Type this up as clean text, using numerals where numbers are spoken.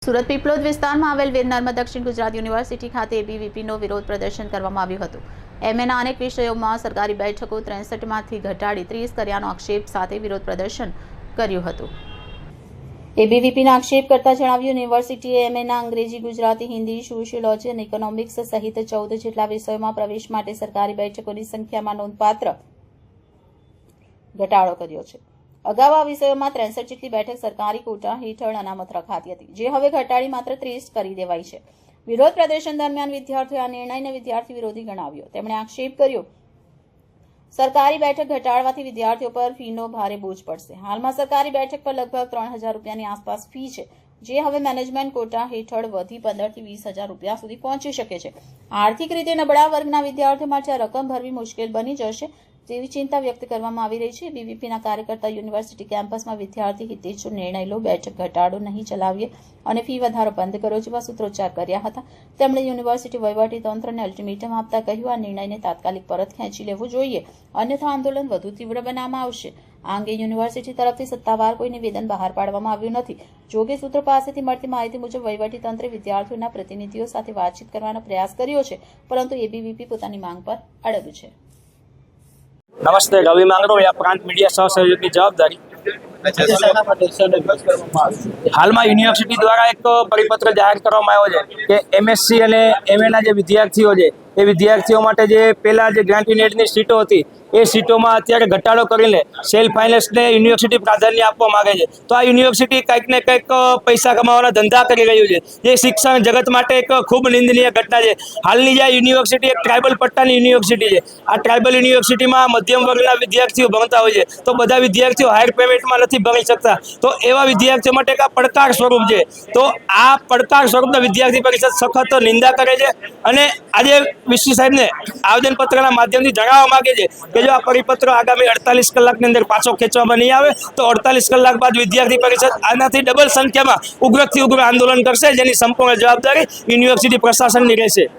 સુરત પીપલોદ વિસ્તારમાં આવેલ વીર નર્મદ દક્ષિણ ગુજરાત યુનિવર્સિટી ખાતે એબીવીપીનો વિરોધ પ્રદર્શન કરવામાં આવ્યું હતું। એમએના અનેક વિષયોમાં સરકારી બેઠકો 63માંથી ઘટાડી 30 કર્યાનો આક્ષેપ સાથે વિરોધ પ્રદર્શન કર્યું હતું। એબીવીપીના આક્ષેપ કરતા જણાવ્યું, યુનિવર્સિટીએ એમએના અંગ્રેજી, ગુજરાતી, હિન્દી, સોશિયોલોજી અને ઇકોનોમિક્સ સહિત 14 જેટલા વિષયોમાં પ્રવેશ માટે સરકારી બેઠકોની સંખ્યામાં નોંધપાત્ર ઘટાડો કર્યો છે। અગાઉ આ વિષયોમાં 63 જેટલી બેઠક સરકારી કોટા હેઠળ અનામત રખાતી હતી, જે હવે ઘટાડી માત્ર 30 કરી દેવાઈ છે। વિરોધ પ્રદર્શન દરમિયાન વિદ્યાર્થીઓએ આ નિર્ણયને વિદ્યાર્થી વિરોધી ગણાવ્યો। તેમણે આક્ષેપ કર્યો, સરકારી બેઠક ઘટાડવાથી વિદ્યાર્થીઓ પર ફીનો ભારે બોજ પડશે। હાલમાં સરકારી બેઠક પર લગભગ 3000 રૂપિયાની આસપાસ ફી છે, જે હવે મેનેજમેન્ટ કોટા હેઠળ વધી 15 થી 20000 રૂપિયા સુધી પહોંચી શકે છે। આર્થિક રીતે નબળા વર્ગના વિદ્યાર્થીઓ માટે આ રકમ ભરવી મુશ્કેલ બની જશે તેવી ચિંતા વ્યક્ત કરવામાં આવી રહી છે। બીવીપીના કાર્યકર્તા યુનિવર્સિટી કેમ્પસમાં વિદ્યાર્થી હિતેચ્છુ નિર્ણય લો, બેઠક ઘટાડો નહીં ચલાવીએ અને ફી વધારો બંધ કરો જેવા સૂત્રોચ્ચાર કર્યા હતા। તેમણે યુનિવર્સિટી વહીવટીતંત્રને અલ્ટિમેટમ આપતા કહ્યું, આ નિર્ણયને તાત્કાલિક પરત ખેંચી લેવો જોઈએ, અન્યથા આંદોલન વધુ તીવ્ર બનાવવામાં આવશે। આ અંગે યુનિવર્સિટી તરફથી સત્તાવાર કોઈ નિવેદન બહાર પાડવામાં આવ્યું નથી। જોકે સૂત્રો પાસેથી મળતી માહિતી મુજબ વહીવટીતંત્રે વિદ્યાર્થીઓના પ્રતિનિધિઓ સાથે વાતચીત કરવાનો પ્રયાસ કર્યો છે, પરંતુ એબીવીપી પોતાની માંગ પર અડગ છે। नमस्ते, रवि मांगरो या प्रांत मीडिया सह सहयोग की जवाबदारी। हाल में यूनिवर्सिटी द्वारा एक परिपत्र जाहिर करवामां आव्यो छे के एमएससी और एमए जे विद्यार्थीओ छे ए विद्यार्थीओ माटे जे पहला जे ग्रांट युनिवर्सिटी सीटों हती ए सीटों में अत्यारे घटाडो करीने सेल्फ फाइनेंस ने यूनिवर्सिटी प्राधान्य आपवा मांगे छे। तो आ यूनिवर्सिटी कंईक ने कंईक पैसा कमावाना धंधा करी रह्यु छे, जे शिक्षण जगत माटे एक खूब निंदनीय घटना छे। हालनी जे यूनिवर्सिटी एक ट्राइबल पट्टानी यूनिवर्सिटी छे। आ ट्राइबल यूनिवर्सिटी में मध्यम वर्गना विद्यार्थीओ भणता होय छे, तो बधा विद्यार्थीओ हायर पेमेंट में नहीं भणी सकता, तो एवा विद्यार्थीओ माटे एक પડકાર સ્વરૂપ છે। તો આ પડકાર સ્વરૂપના વિદ્યાર્થી પરિષદ સખત નિંદા કરે છે અને આજે વીસી સાહેબને આવેદનપત્રના માધ્યમથી જણાવવા માંગે છે કે જો આ પરિપત્ર આગામી 48 કલાકની અંદર પાછો ખેંચવામાં નહીં આવે તો 48 કલાક બાદ વિદ્યાર્થી પરિષદ આનાથી ડબલ સંખ્યામાં ઉગ્રથી ઉગ્ર આંદોલન કરશે, જેની સંપૂર્ણ જવાબદારી યુનિવર્સિટી પ્રશાસનની રહેશે।